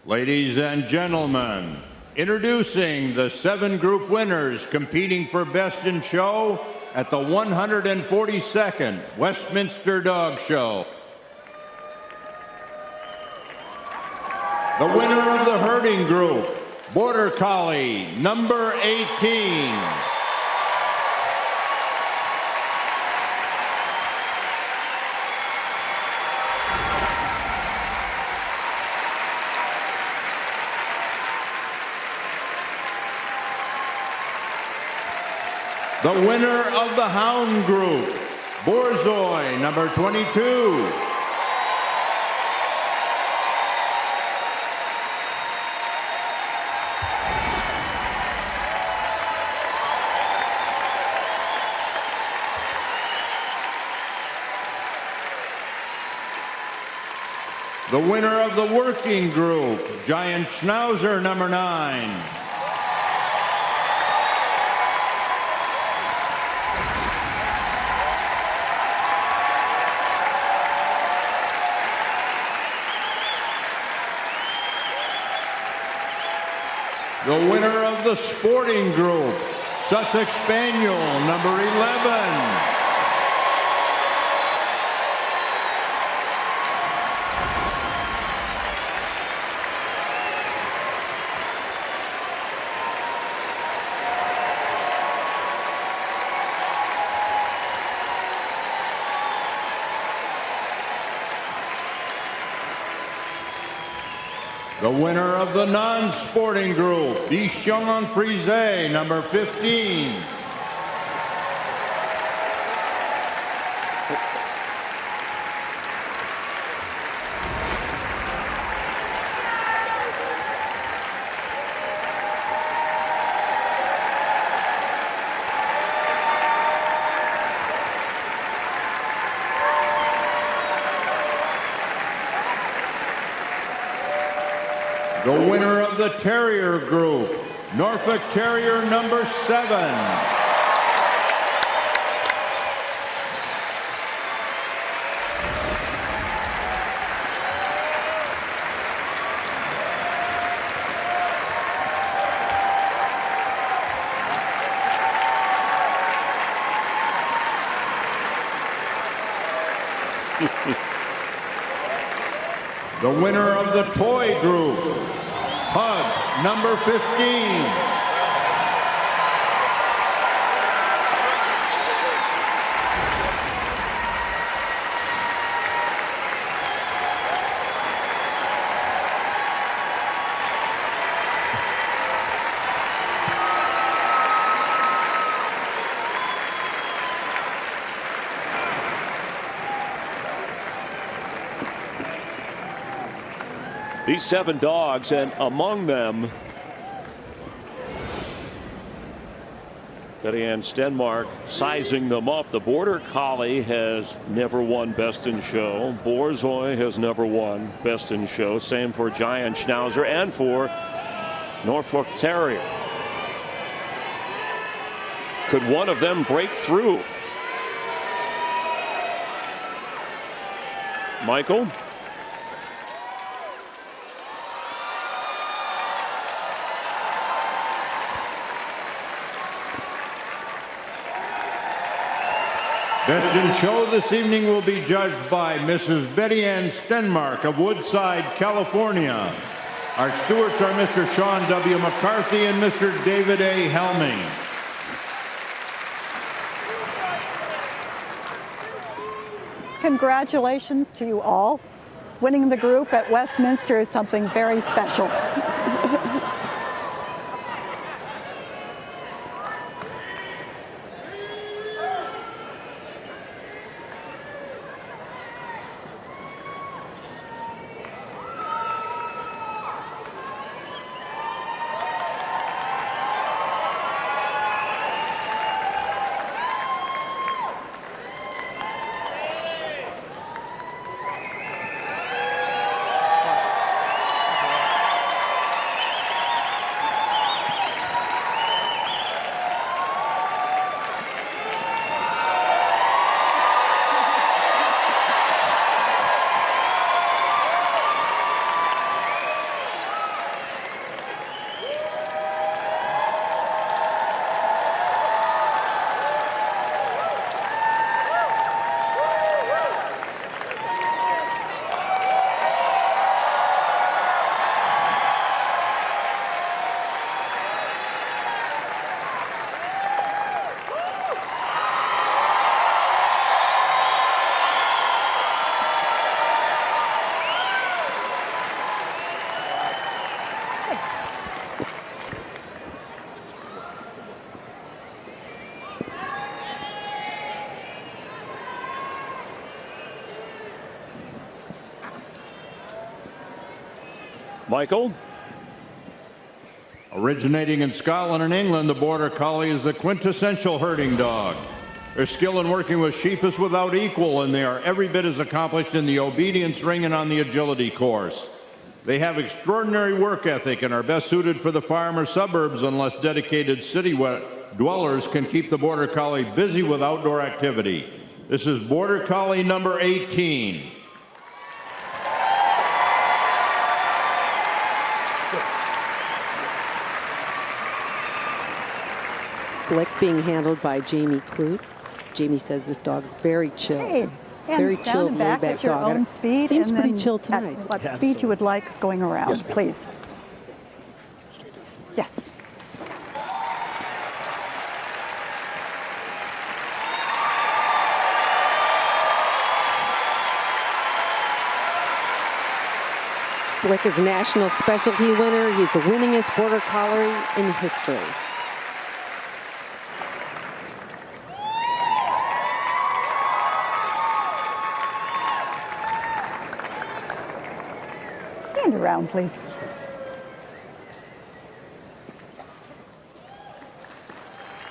Ladies and gentlemen, introducing the 7 group winners competing for Best in Show at the 142nd Westminster Dog Show. The winner of the herding group, Border Collie, number 18. The winner of the Hound Group, Borzoi, number 22. The winner of the Working Group, Giant Schnauzer, number 9. The winner of the Sporting Group, Sussex Spaniel, number 11. The winner of the non-sporting group, Bichon Frise, number 15. The winner of the Terrier Group, Norfolk Terrier number 7. The winner of the Toy Group, Pug, number 15. These 7 dogs, and among them, Betty Ann Stenmark sizing them up. The Border Collie has never won Best in Show. Borzoi has never won Best in Show. Same for Giant Schnauzer and for Norfolk Terrier. Could one of them break through? Michael? Best in Show this evening will be judged by Mrs. Betty Ann Stenmark of Woodside, California. Our stewards are Mr. Sean W. McCarthy and Mr. David A. Helming. Congratulations to you all. Winning the group at Westminster is something very special. Michael? Originating in Scotland and England, the Border Collie is the quintessential herding dog. Their skill in working with sheep is without equal, and they are every bit as accomplished in the obedience ring and on the agility course. They have extraordinary work ethic and are best suited for the farm or suburbs unless dedicated city dwellers can keep the Border Collie busy with outdoor activity. This is Border Collie number 18. Slick being handled by Jamie Clute. Jamie says this dog's very chill. Hey, very and chill, down and back laid-back at your dog. own speed. Seems and pretty then chill tonight. At what speed you would like going around, Yes, ma'am. please. Yes. Slick is national specialty winner. He's the winningest Border Collie in history. Stand around, please.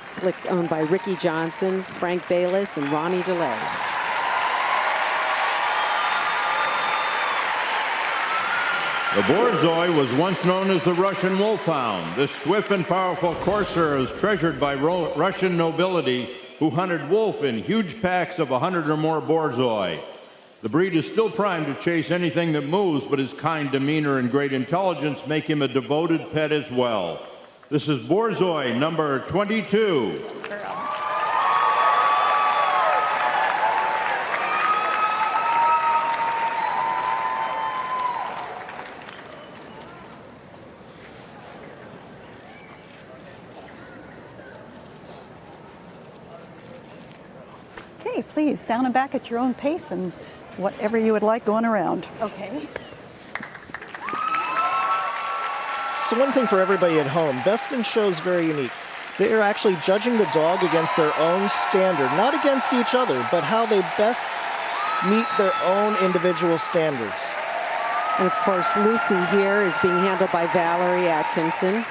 Slick's owned by Ricky Johnson, Frank Bayless, and Ronnie DeLay. The Borzoi was once known as the Russian Wolfhound. This swift and powerful courser is treasured by Russian nobility who hunted wolf in huge packs of 100 or more Borzoi. The breed is still primed to chase anything that moves, but his kind demeanor and great intelligence make him a devoted pet as well. This is Borzoi number 22. Okay, please, down and back at your own pace and whatever you would like going around. Okay. So one thing for everybody at home, Best in Show is very unique. They are actually judging the dog against their own standard, not against each other, but how they best meet their own individual standards. And of course, Lucy here is being handled by Valerie Atkinson.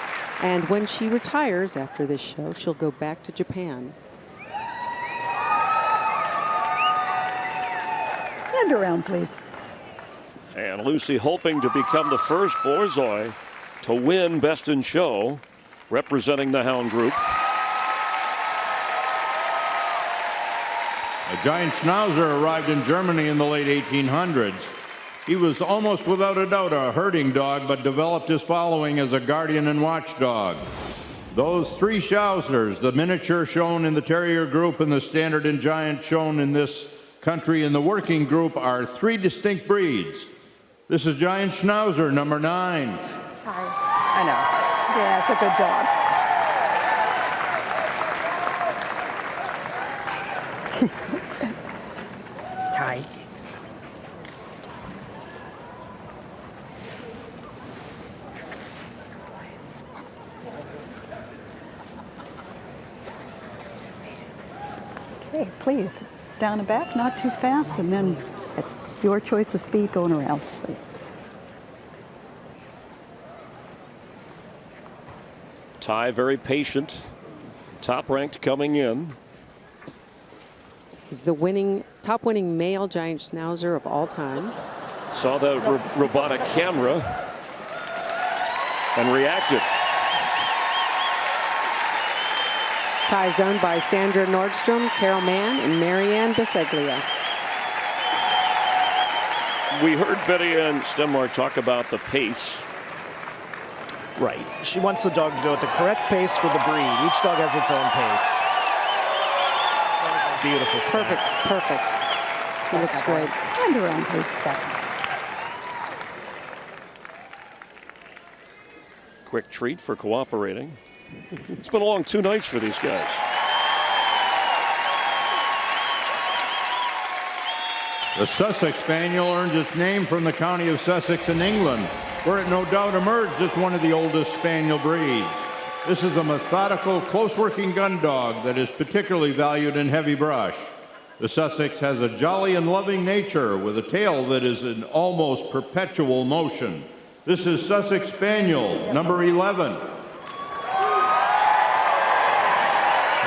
And when she retires after this show, she'll go back to Japan. Hand around, please. And Lucy hoping to become the first Borzoi to win Best in Show, representing the Hound Group. A giant Schnauzer arrived in Germany in the late 1800s. He was almost without a doubt a herding dog, but developed his following as a guardian and watchdog. Those three Schnauzers, the miniature shown in the Terrier group and the standard and giant shown in this country in the working group, are three distinct breeds. This is Giant Schnauzer number 9. Sorry. I know. Yeah, it's a good dog. So excited. Ty. Okay, please, down and back, not too fast, and then at your choice of speed going around, please. Ty very patient, top ranked coming in. He's the top winning male giant Schnauzer of all time. Saw the robotic camera and reacted. Ty's owned by Sandra Nordstrom, Carol Mann, and Marianne Biseglia. We heard Betty Ann Stenmark talk about the pace. Right. She wants the dog to go at the correct pace for the breed. Each dog has its own pace. Beautiful stuff. Perfect. He looks great. Hand around, please. Quick treat for cooperating. It's been a long 2 nights for these guys. The Sussex Spaniel earns its name from the county of Sussex in England, where it no doubt emerged as one of the oldest Spaniel breeds. This is a methodical, close-working gun dog that is particularly valued in heavy brush. The Sussex has a jolly and loving nature with a tail that is in almost perpetual motion. This is Sussex Spaniel, number 11. One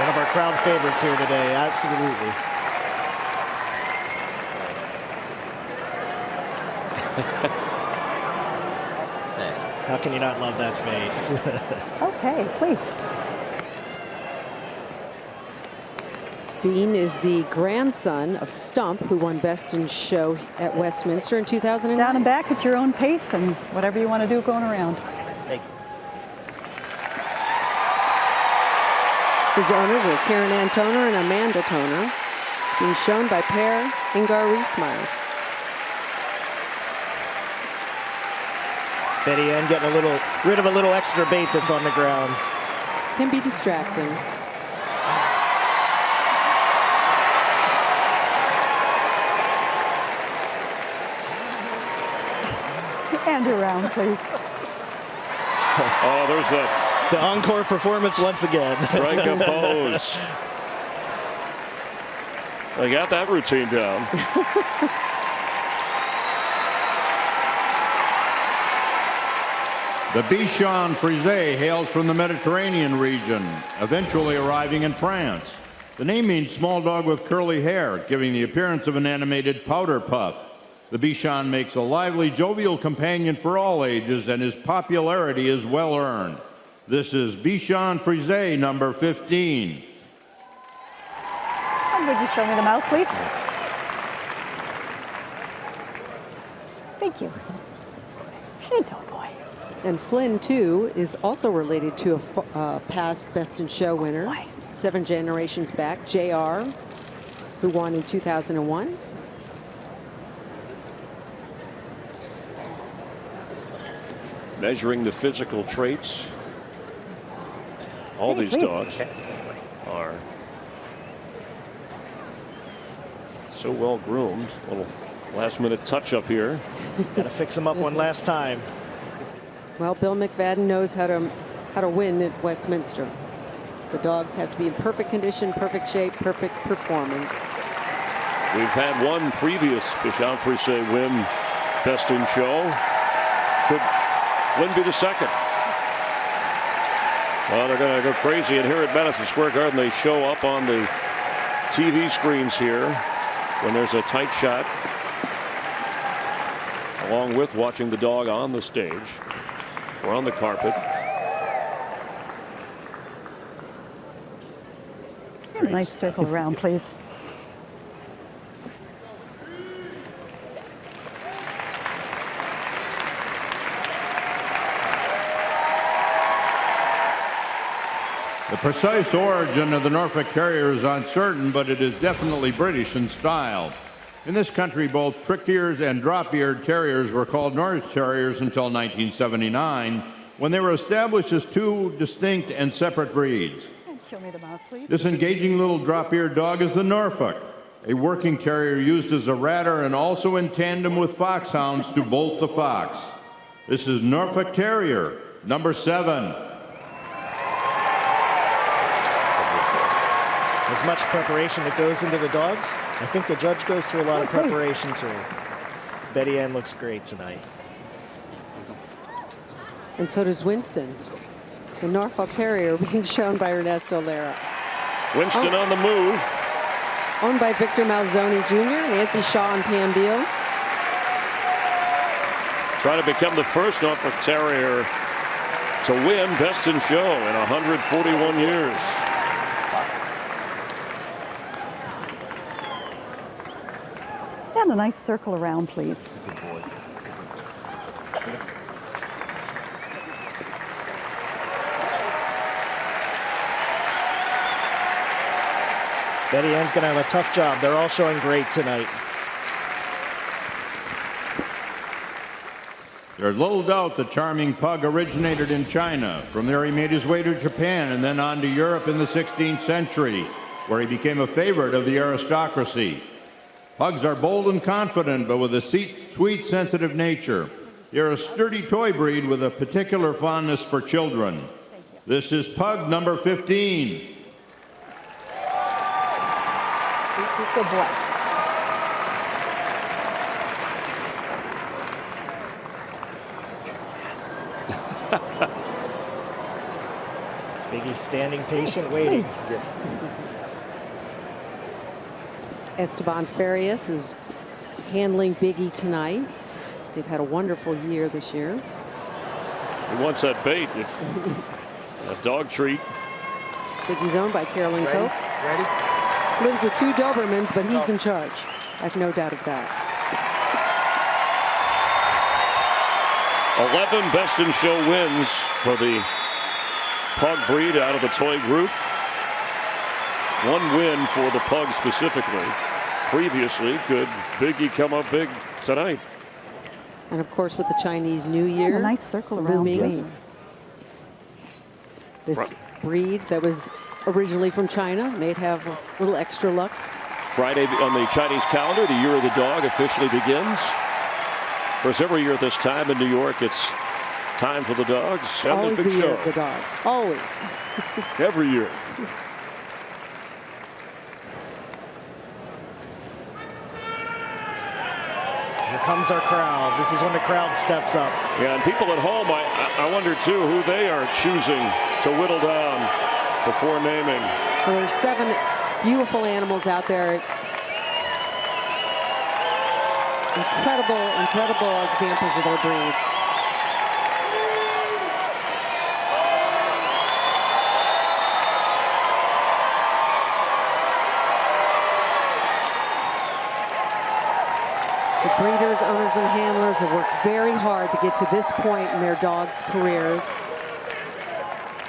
of our crowd favorites here today, absolutely. How can you not love that face? Okay, please. Bean is the grandson of Stump, who won Best in Show at Westminster in 2009. Down and back at your own pace and whatever you want to do going around. Hey. His owners are Karen Ann Toner and Amanda Toner. It's being shown by Per Ingar Riesmeyer. Betty Ann getting rid of a little extra bait that's on the ground. Can be distracting. And around, please. Oh, there's The encore performance once again. strike a pose. They got that routine down. The Bichon Frise hails from the Mediterranean region, eventually arriving in France. The name means small dog with curly hair, giving the appearance of an animated powder puff. The Bichon makes a lively, jovial companion for all ages, and his popularity is well earned. This is Bichon Frise, number 15. And would you show me the mouth, please? Thank you. She's a boy. And Flynn, too, is also related to a past Best in Show winner, Why? 7 generations back, JR, who won in 2001. Measuring the physical traits. All Hey, these please. dogs are so well groomed. Little last minute touch up here. Got to fix him up one last time. Well, Bill McFadden knows how to win at Westminster. The dogs have to be in perfect condition, perfect shape, perfect performance. We've had one previous Bichon Frise win Best in Show. Could Flynn be the second? Well, they're going to go crazy, and here at Madison Square Garden, they show up on the TV screens here when there's a tight shot, along with watching the dog on the stage or on the carpet. A nice circle around, please. The precise origin of the Norfolk Terrier is uncertain, but it is definitely British in style. In this country, both prick-eared and drop-eared terriers were called Norwich Terriers until 1979, when they were established as two distinct and separate breeds. And show me the mouth, please. This engaging little drop-eared dog is the Norfolk, a working terrier used as a ratter and also in tandem with foxhounds to bolt the fox. This is Norfolk Terrier, number 7. As much preparation that goes into the dogs, I think the judge goes through a lot of preparation too. Betty Ann looks great tonight. And so does Winston. The Norfolk Terrier being shown by Ernesto Lara. Winston on the move. Owned by Victor Malzoni Jr., Nancy Shaw, and Pam Beal. Trying to become the first Norfolk Terrier to win Best in Show in 141 years. And a nice circle around, please. Betty Ann's going to have a tough job. They're all showing great tonight. There's little doubt the charming pug originated in China. From there, he made his way to Japan and then on to Europe in the 16th century, where he became a favorite of the aristocracy. Pugs are bold and confident, but with a sweet, sensitive nature. They're a sturdy toy breed with a particular fondness for children. This is Pug number 15. Good boy. Biggie standing patient, waiting. Please. Esteban Farias is handling Biggie tonight. They've had a wonderful year this year. He wants that bait. It's a dog treat. Biggie's owned by Carolyn Ready? Cope. Ready? Lives with 2 Dobermans, but he's in charge. I have no doubt of that. 11 Best in Show wins for the pug breed out of the toy group. 1 win for the pug specifically. Previously, could Biggie come up big tonight? And of course, with the Chinese New Year, A nice circle around, looming, please. this breed that was originally from China may have a little extra luck. Friday on the Chinese calendar, the Year of the Dog officially begins. Of course, every year at this time in New York, it's time for the dogs. It's and always the the big year show. of the dogs. Always. Every year. Here comes our crowd. This is when the crowd steps up. Yeah, and people at home, I wonder too who they are choosing to whittle down before naming. Well, there's 7 beautiful animals out there. Incredible examples of their breeds. The breeders, owners, and handlers have worked very hard to get to this point in their dogs' careers.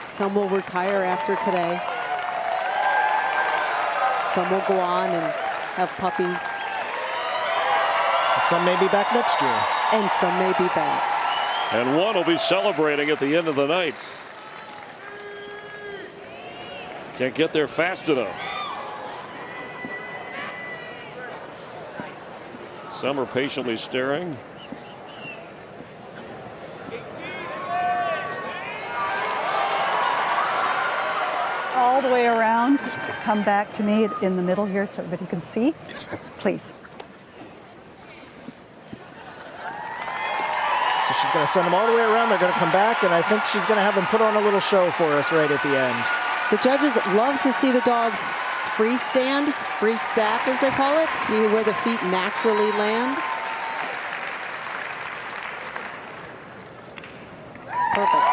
Some will retire after today. Some will go on and have puppies. Some may be back next year. And some may be back. And one will be celebrating at the end of the night. Can't get there fast enough. Some are patiently staring. All the way around. Come back to me in the middle here so everybody can see. Please. So she's going to send them all the way around. They're going to come back, and I think she's going to have them put on a little show for us right at the end. The judges love to see the dogs free stand, free stack as they call it, see where the feet naturally land. Perfect.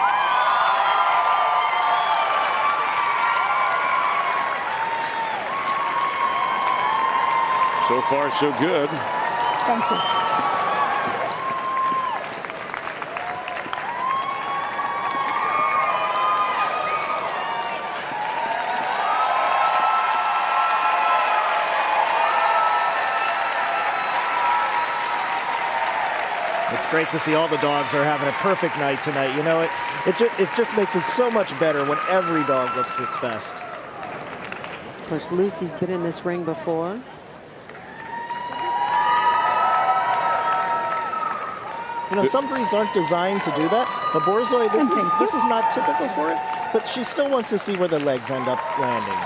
So far, so good. Thank you. It's great to see all the dogs are having a perfect night tonight. You know, it just makes it so much better when every dog looks its best. Of course, Lucy's been in this ring before. You know, some breeds aren't designed to do that. But Borzoi, this is not typical for it, but she still wants to see where the legs end up landing.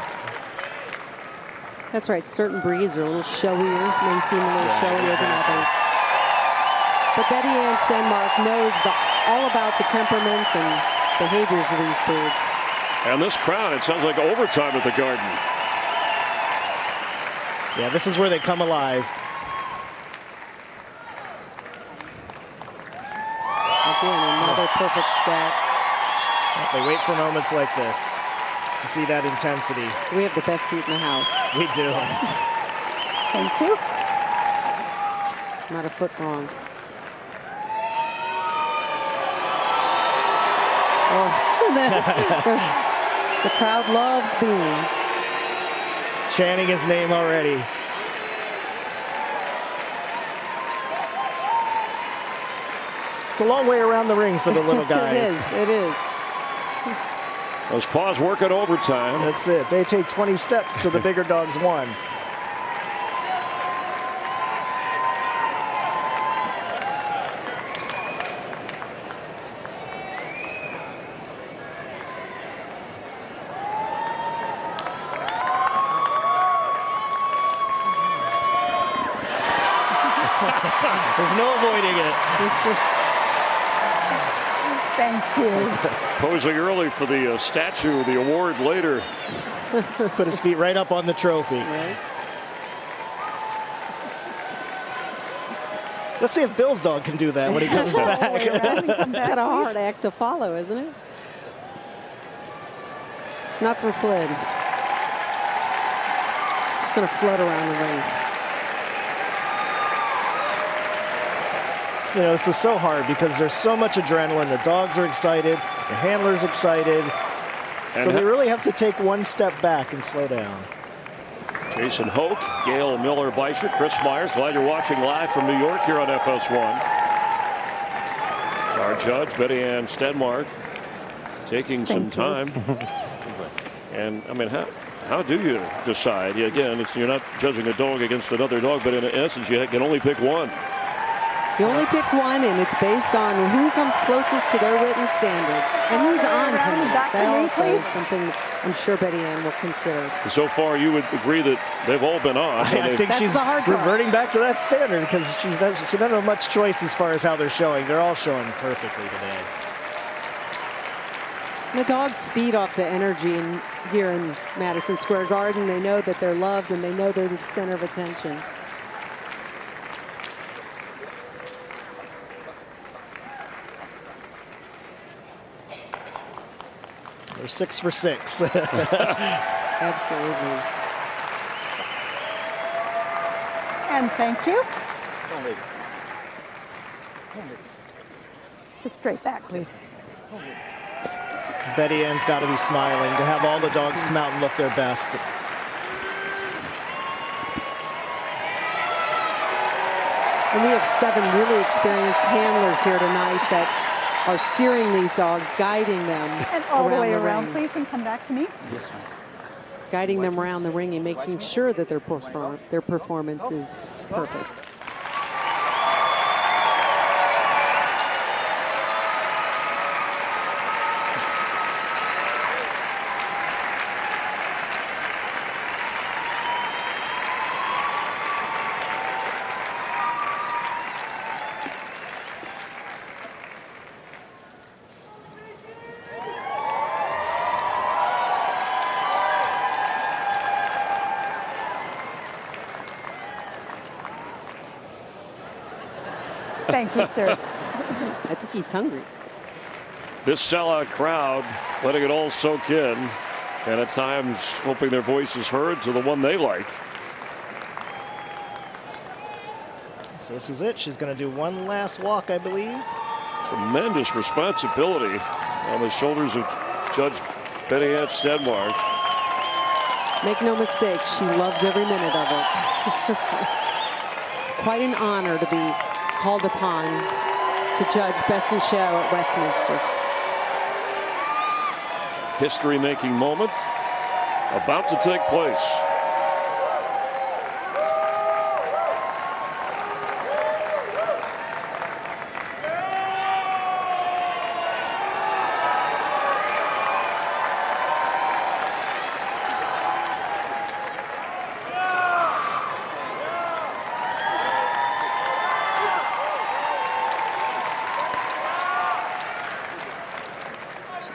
That's right, certain breeds are a little showier, may seem a little showier than others. But Betty Ann Stenmark knows all about the temperaments and behaviors of these breeds. And this crowd, it sounds like overtime at the Garden. Yeah, this is where they come alive. Again, another perfect stack. They wait for moments like this to see that intensity. We have the best seat in the house. We do. Thank you. Not a foot wrong. Oh, the crowd loves Bean. Chanting his name already. It's a long way around the ring for the little guys. It is. Those paws work at overtime. That's it. They take 20 steps to the bigger dog's 1. There's no avoiding it. Thank you. Posing early for the statue, the award later. Put his feet right up on the trophy. Right. Let's see if Bill's dog can do that when he comes back. It's got a hard act to follow, isn't it? Not for Flynn. It's going to float around the ring. You know, this is so hard because there's so much adrenaline. The dogs are excited, the handler's excited. So they really have to take one step back and slow down. Jason Hoke, Gail Miller-Beischer, Chris Myers. Glad you're watching live from New York here on FS1. Our judge, Betty Ann Stenmark, taking some time. And, I mean, how do you decide? Again, you're not judging a dog against another dog, but in essence, you can only pick one. You only pick one, and it's based on who comes closest to their written standard and who's on tonight. That also is something I'm sure Betty Ann will consider. So far, you would agree that they've all been on. I think she's reverting back to that standard because she doesn't have much choice as far as how they're showing. They're all showing perfectly today. The dogs feed off the energy here in Madison Square Garden. They know that they're loved, and they know they're the center of attention. They're 6 for 6. Absolutely. And thank you. Just straight back, please. Betty Ann's got to be smiling to have all the dogs come out and look their best. And we have 7 really experienced handlers here tonight that are steering these dogs, guiding them And all the way around, ring. please, and come back to me. Yes, ma'am. Guiding them around the ring and making sure that their performance is perfect. Thank you, sir. I think he's hungry. This sellout crowd letting it all soak in, and at times hoping their voice is heard to the one they like. So this is it. She's going to do one last walk, I believe. Tremendous responsibility on the shoulders of Judge Betty Ann Stenmark. Make no mistake, she loves every minute of it. It's quite an honor to be called upon to judge Best in Show at Westminster. History-making moment about to take place.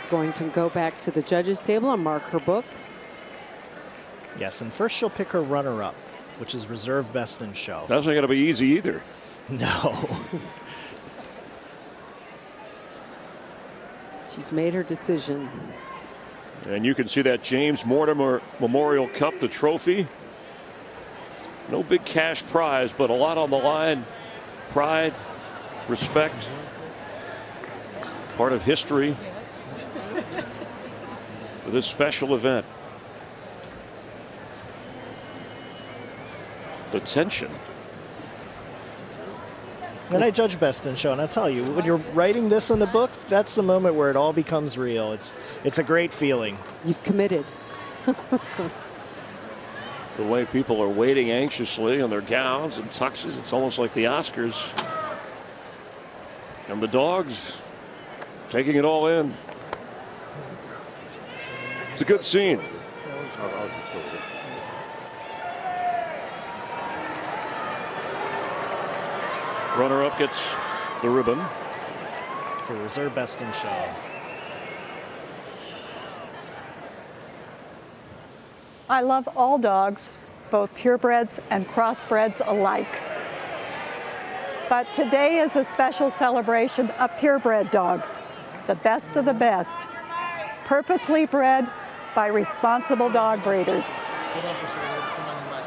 Going to go back to the judges table and mark her book. Yes, and first she'll pick her runner-up, which is reserve Best in Show. That's not going to be easy either. No. She's made her decision. And you can see that James Mortimer Memorial Cup, the trophy. No big cash prize, but a lot on the line. Pride, respect, part of history for this special event. The tension. And I judge Best in Show, and I tell you, when you're writing this in the book, that's the moment where it all becomes real. It's a great feeling. You've committed. The way people are waiting anxiously in their gowns and tuxes, it's almost like the Oscars. And the dogs taking it all in. It's a good scene. Runner-up gets the ribbon. for reserve best in show. I love all dogs, both purebreds and crossbreds alike. But today is a special celebration of purebred dogs, the best of the best, purposely bred by responsible dog breeders. Hold on for a second. Come on your mic.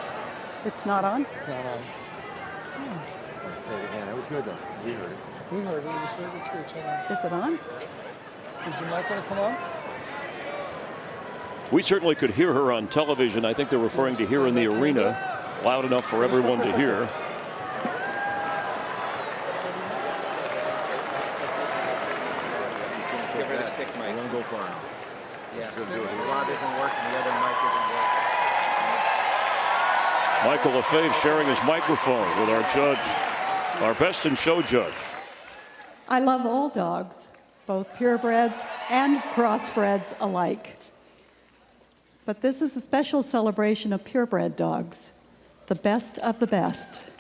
It's not on? It's not on. Say it again. That was good, though. We heard it. We heard it. It's good. It's good. Hold on. Is it on? Is your mic going to come on? We certainly could hear her on television. I think they're referring to here in the arena, loud enough for everyone to hear. Give her the stick mic. Don't go far now. Yeah. One doesn't work and the other mic isn't working. Michael LaFave sharing his microphone with our judge, our best in show judge. I love all dogs, both purebreds and crossbreds alike. But this is a special celebration of purebred dogs, the best of the best,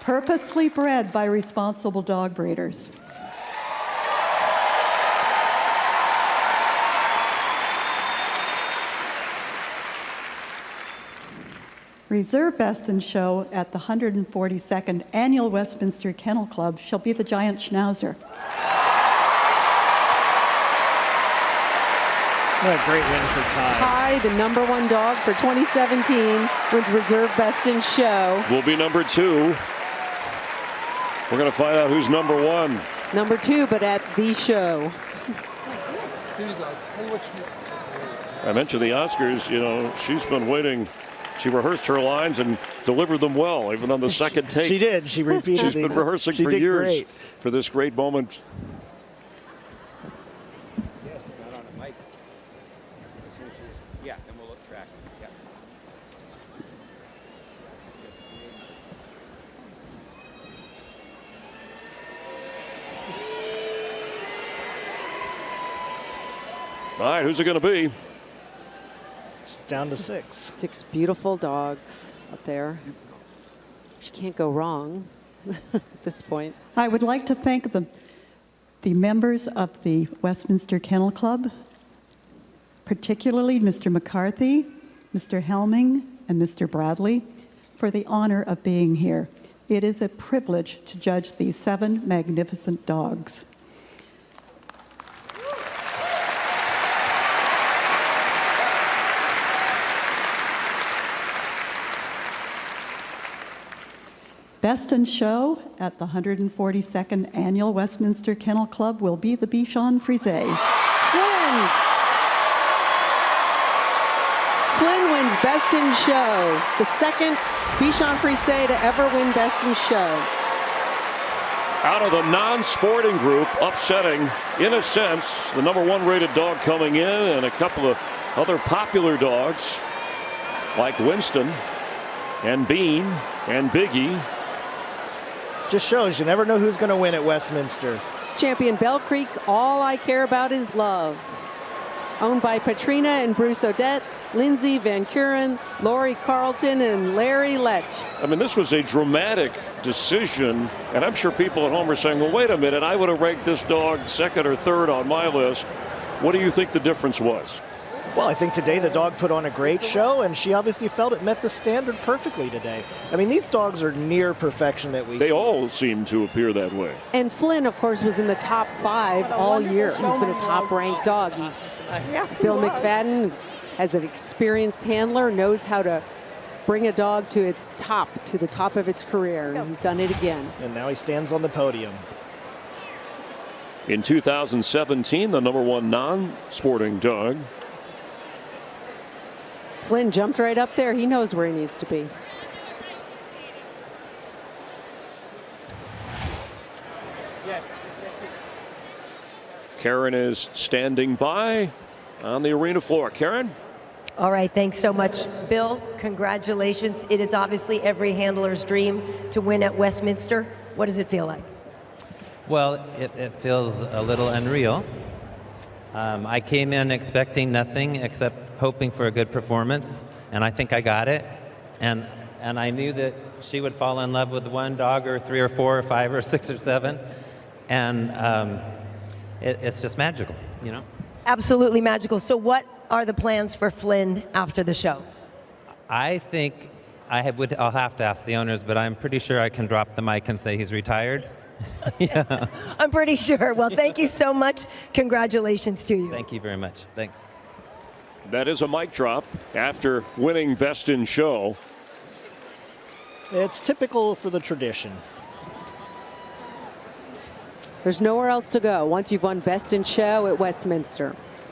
purposely bred by responsible dog breeders. Reserve best in show at the 142nd Annual Westminster Kennel Club shall be the Giant Schnauzer. What a great win for Ty. Ty, the #1 dog for 2017, wins reserve best in show. Will be number 2. We're going to find out who's number 1. Number 2, but at the show. Here you go. Tell you what you I mentioned the Oscars. You know, she's been waiting. She rehearsed her lines and delivered them well, even on the second take. She did. She repeated. She's been rehearsing she for did years great. for this great moment. Yeah, and we'll look track. Yeah. All right, who's it going to be? She's down to 6. 6 beautiful dogs up there. She can't go wrong at this point. I would like to thank the members of the Westminster Kennel Club, particularly Mr. McCarthy, Mr. Helming, and Mr. Bradley, for the honor of being here. It is a privilege to judge these 7 magnificent dogs. Best in show at the 142nd Annual Westminster Kennel Club will be the Bichon Frise. Flynn wins best in show. The second Bichon Frise to ever win best in show. Out of the non-sporting group, upsetting, in a sense, the #1 rated dog coming in and a couple of other popular dogs like Winston and Bean and Biggie. Just shows you never know who's going to win at Westminster. It's champion Bell Creek's All I Care About Is Love. Owned by Patrina and Bruce Odette, Lindsay Van Kuren, Lori Carlton, and Larry Lech. I mean, this was a dramatic decision, and I'm sure people at home are saying, well, wait a minute, I would have ranked this dog 2nd or 3rd on my list. What do you think the difference was? Well, I think today the dog put on a great show, and she obviously felt it met the standard perfectly today. I mean, these dogs are near perfection that we see. They all seem to appear that way. And Flynn, of course, was in the top 5 all year. He's been a top-ranked dog. Bill McFadden, as an experienced handler, knows how to bring a dog to its top, to the top of its career, and he's done it again. And now he stands on the podium. In 2017, the #1 non-sporting dog. Flynn jumped right up there. He knows where he needs to be. Karen is standing by on the arena floor. Karen? All right, thanks so much, Bill. Congratulations. It is obviously every handler's dream to win at Westminster. What does it feel like? Well, it feels a little unreal. I came in expecting nothing except hoping for a good performance, and I think I got it. And I knew that she would fall in love with 1 dog or 3 or 4 or 5 or 6 or 7. and it's just magical, you know? Absolutely magical. So what are the plans for Flynn after the show? I think I'll have to ask the owners, but I'm pretty sure I can drop the mic and say he's retired. Yeah. I'm pretty sure. Well, thank you so much. Congratulations to you. Thank you very much. Thanks. That is a mic drop after winning Best in Show. It's typical for the tradition. There's nowhere else to go once you've won Best in Show at Westminster.